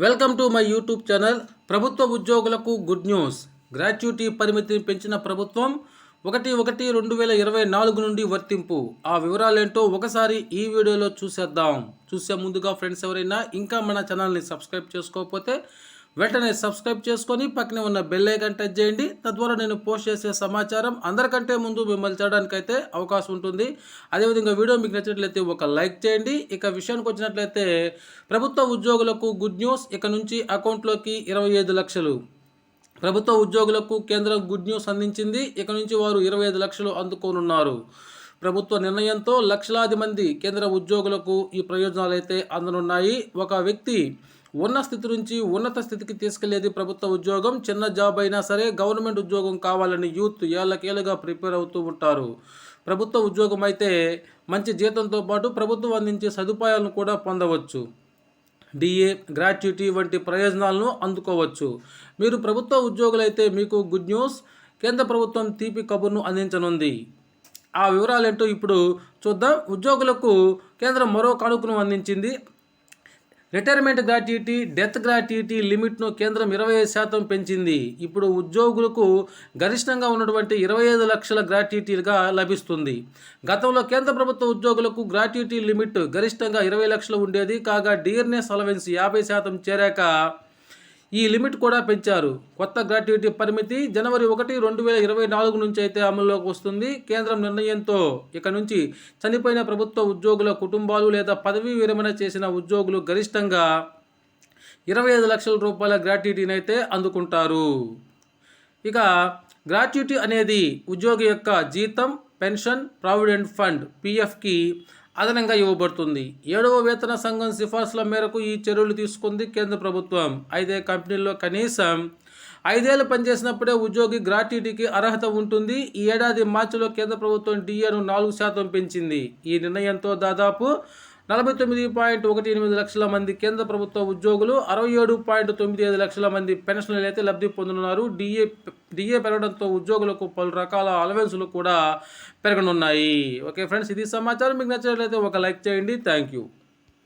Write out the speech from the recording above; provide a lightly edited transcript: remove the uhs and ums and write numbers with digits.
Welcome to my YouTube channel. ప్రభుత్వ ఉద్యోగులకు good news. Gratuity పరిమితిని పెంచిన ప్రభుత్వం 1/1/2024 నుండి వర్తింపు. ఆ వివరాలేంటో ఒకసారి ఈ వీడియోలో చూసేద్దాం. చూసే ముందుగా ఫ్రెండ్స్ ఎవరైనా ఇంకా మన ఛానల్ని సబ్స్క్రైబ్ చేసుకోకపోతే వెంటనే సబ్స్క్రైబ్ చేసుకొని పక్కనే ఉన్న బెల్ ఐకాన్ టచ్ చేయండి. తద్వారా నేను పోస్ట్ చేసే సమాచారం అందరికంటే ముందు మిమ్మల్ని చేయడానికైతే అవకాశం ఉంటుంది. అదేవిధంగా వీడియో మీకు నచ్చినట్లయితే ఒక లైక్ చేయండి. ఇక విషయానికి వచ్చినట్లయితే ప్రభుత్వ ఉద్యోగులకు గుడ్ న్యూస్. ఇక నుంచి అకౌంట్లోకి 25 లక్షలు. ప్రభుత్వ ఉద్యోగులకు కేంద్రం గుడ్ న్యూస్ అందించింది. ఇక నుంచి వారు 25 లక్షలు అందుకోనున్నారు. ప్రభుత్వ నిర్ణయంతో లక్షలాది మంది కేంద్ర ఉద్యోగులకు ఈ ప్రయోజనాలు అయితే అందనున్నాయి. ఒక వ్యక్తి ఉన్న స్థితి నుంచి ఉన్నత స్థితికి తీసుకెళ్లేది ప్రభుత్వ ఉద్యోగం. చిన్న జాబ్ అయినా సరే గవర్నమెంట్ ఉద్యోగం కావాలని యూత్ ఏళ్ళకేళ్ళుగా ప్రిపేర్ అవుతూ ఉంటారు. ప్రభుత్వ ఉద్యోగం అయితే మంచి జీతంతో పాటు ప్రభుత్వం అందించే సదుపాయాలను కూడా పొందవచ్చు. డిఏ, గ్రాట్యుటీ వంటి ప్రయోజనాలను అందుకోవచ్చు. మీరు ప్రభుత్వ ఉద్యోగులైతే మీకు గుడ్ న్యూస్. కేంద్ర ప్రభుత్వం తీపి కబుర్ను అందించనుంది. ఆ వివరాలేంటో ఇప్పుడు చూద్దాం. ఉద్యోగులకు కేంద్రం మరో కానుకను అందించింది. రిటైర్మెంట్ గ్రాట్యుటీ, డెత్ గ్రాట్యుటీ లిమిట్ను కేంద్రం 25% పెంచింది. ఇప్పుడు ఉద్యోగులకు గరిష్టంగా ఉన్నటువంటి 25 లక్షల గ్రాట్యుటీగా లభిస్తుంది. గతంలో కేంద్ర ప్రభుత్వ ఉద్యోగులకు గ్రాట్యుటీ లిమిట్ గరిష్టంగా 20 లక్షలు ఉండేది. కాగా డియర్నెస్ అలవెన్స్ 50% చేరాక ఈ లిమిట్ కూడా పెంచారు. కొత్త గ్రాట్యుటీ పరిమితి జనవరి 1, 2024 నుంచి అయితే అమల్లోకి వస్తుంది. కేంద్రం నిర్ణయంతో ఇక నుంచి చనిపోయిన ప్రభుత్వ ఉద్యోగుల కుటుంబాలు లేదా పదవీ విరమణ చేసిన ఉద్యోగులు గరిష్టంగా 25 లక్షల రూపాయల గ్రాట్యుటీని అయితే అందుకుంటారు. ఇక గ్రాట్యుటీ అనేది ఉద్యోగి యొక్క జీతం, పెన్షన్, ప్రావిడెంట్ ఫండ్ పిఎఫ్కి అదనంగా ఇవ్వబడుతుంది. 7వ వేతన సంఘం సిఫార్సుల మేరకు ఈ చర్యలు తీసుకుంది కేంద్ర ప్రభుత్వం. అయితే కంపెనీల్లో కనీసం 5 ఏళ్ళు పనిచేసినప్పుడే ఉద్యోగి గ్రాట్యుటీకి అర్హత ఉంటుంది. ఈ ఏడాది మార్చిలో కేంద్ర ప్రభుత్వం డిఏను 4% పెంచింది. ఈ నిర్ణయంతో దాదాపు 49.18 లక్షల మంది కేంద్ర ప్రభుత్వ ఉద్యోగులు, 67.95 లక్షల మంది పెన్షనర్లు అయితే లబ్ధి పొందనున్నారు. డిఏ పెరగడంతో ఉద్యోగులకు పలు రకాల అలవెన్సులు కూడా పెరగనున్నాయి. ఓకే ఫ్రెండ్స్, ఇది సమాచారం. మీకు నచ్చినట్లయితే ఒక లైక్ చేయండి. Thank you.